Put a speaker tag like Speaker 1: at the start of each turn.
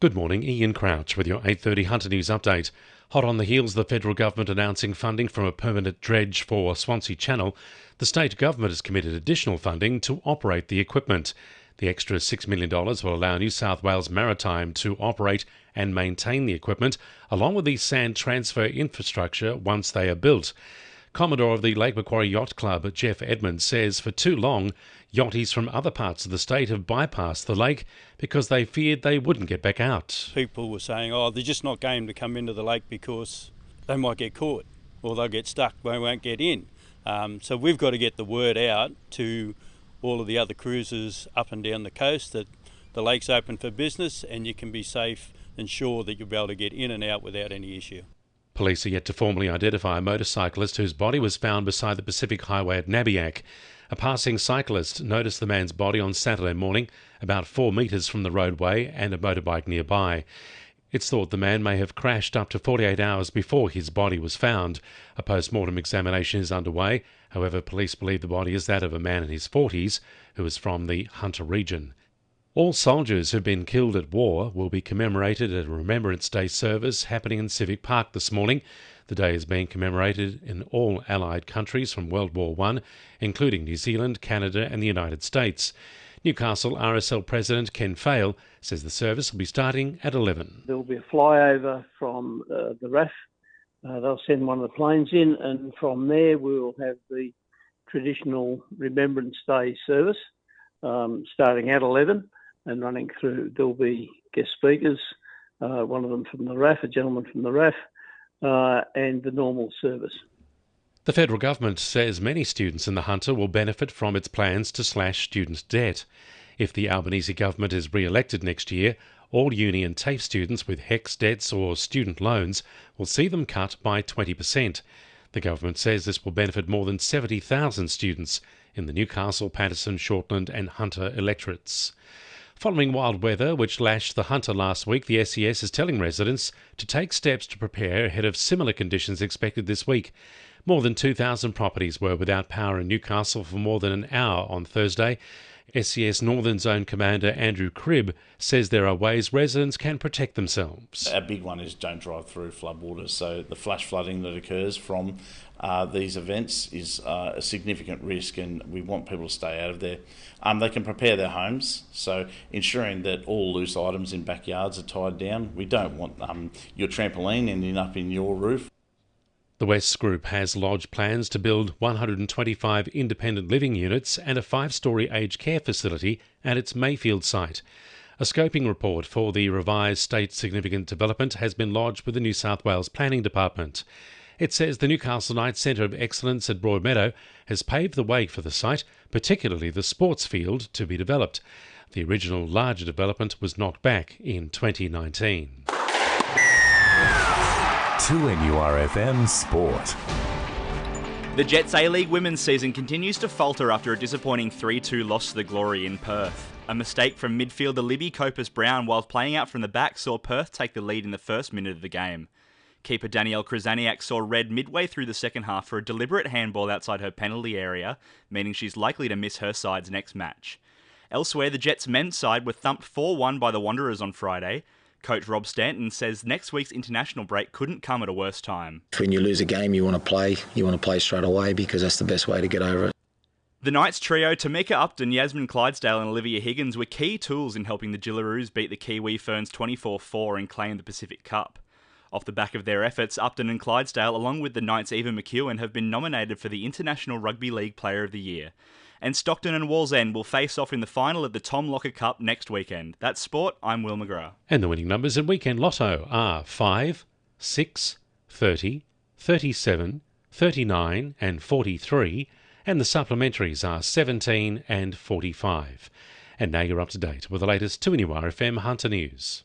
Speaker 1: Good morning, Ian Crouch with your 8:30 Hunter News update. Hot on the heels of the federal government announcing funding from a permanent dredge for Swansea Channel, the state government has committed additional funding to operate the equipment. The extra $6 million will allow New South Wales Maritime to operate and maintain the equipment, along with the sand transfer infrastructure once they are built. Commodore of the Lake Macquarie Yacht Club, Jeff Edmonds, says for too long, yachties from other parts of the state have bypassed the lake because they feared they wouldn't get back out.
Speaker 2: People were saying, they're just not game to come into the lake because they might get caught or they'll get stuck, they won't get in. So we've got to get the word out to all of the other cruisers up and down the coast that the lake's open for business and you can be safe and sure that you'll be able to get in and out without any issue.
Speaker 1: Police are yet to formally identify a motorcyclist whose body was found beside the Pacific Highway at Nabiac. A passing cyclist noticed the man's body on Saturday morning, about 4 metres from the roadway and a motorbike nearby. It's thought the man may have crashed up to 48 hours before his body was found. A post-mortem examination is underway. However, police believe the body is that of a man in his 40s who is from the Hunter region. All soldiers who've been killed at war will be commemorated at a Remembrance Day service happening in Civic Park this morning. The day is being commemorated in all Allied countries from World War I, including New Zealand, Canada and the United States. Newcastle RSL President Ken Fail says the service will be starting at 11.
Speaker 3: There will be a flyover from the RAF. They'll send one of the planes in, and from there we will have the traditional Remembrance Day service starting at 11 and running through. There'll be guest speakers, one of them from the RAF, a gentleman from the RAF, and the normal service.
Speaker 1: The federal government says many students in the Hunter will benefit from its plans to slash student debt. If the Albanese government is re-elected next year, all uni and TAFE students with HECS debts or student loans will see them cut by 20%. The government says this will benefit more than 70,000 students in the Newcastle, Paterson, Shortland and Hunter electorates. Following wild weather, which lashed the Hunter last week, the SES is telling residents to take steps to prepare ahead of similar conditions expected this week. More than 2,000 properties were without power in Newcastle for more than an hour on Thursday. SES Northern Zone Commander Andrew Cribb says there are ways residents can protect themselves.
Speaker 4: Our big one is don't drive through floodwaters. So the flash flooding that occurs from these events is a significant risk, and we want people to stay out of there. They can prepare their homes, so ensuring that all loose items in backyards are tied down. We don't want your trampoline ending up in your roof.
Speaker 1: The West Group has lodged plans to build 125 independent living units and a 5-storey aged care facility at its Mayfield site. A scoping report for the revised state significant development has been lodged with the New South Wales Planning Department. It says the Newcastle Knights Centre of Excellence at Broadmeadow has paved the way for the site, particularly the sports field, to be developed. The original larger development was knocked back in 2019.
Speaker 5: 2NURFM Sport.
Speaker 6: The Jets A-League women's season continues to falter after a disappointing 3-2 loss to the Glory in Perth. A mistake from midfielder Libby Copus-Brown while playing out from the back saw Perth take the lead in the first minute of the game. Keeper Danielle Krasaniak saw red midway through the second half for a deliberate handball outside her penalty area, meaning she's likely to miss her side's next match. Elsewhere, the Jets men's side were thumped 4-1 by the Wanderers on Friday. Coach Rob Stanton says next week's international break couldn't come at a worse time.
Speaker 7: When you lose a game, you want to play straight away because that's the best way to get over it.
Speaker 6: The Knights trio, Tamika Upton, Yasmin Clydesdale and Olivia Higgins, were key tools in helping the Gillaroos beat the Kiwi Ferns 24-4 and claim the Pacific Cup. Off the back of their efforts, Upton and Clydesdale, along with the Knights' Eva McEwen, have been nominated for the International Rugby League Player of the Year. And Stockton and Wallsend will face off in the final of the Tom Locker Cup next weekend. That's sport. I'm Will McGrath.
Speaker 1: And the winning numbers in Weekend Lotto are 5, 6, 30, 37, 39 and 43, and the supplementaries are 17 and 45. And now you're up to date with the latest 2NURFM Hunter News.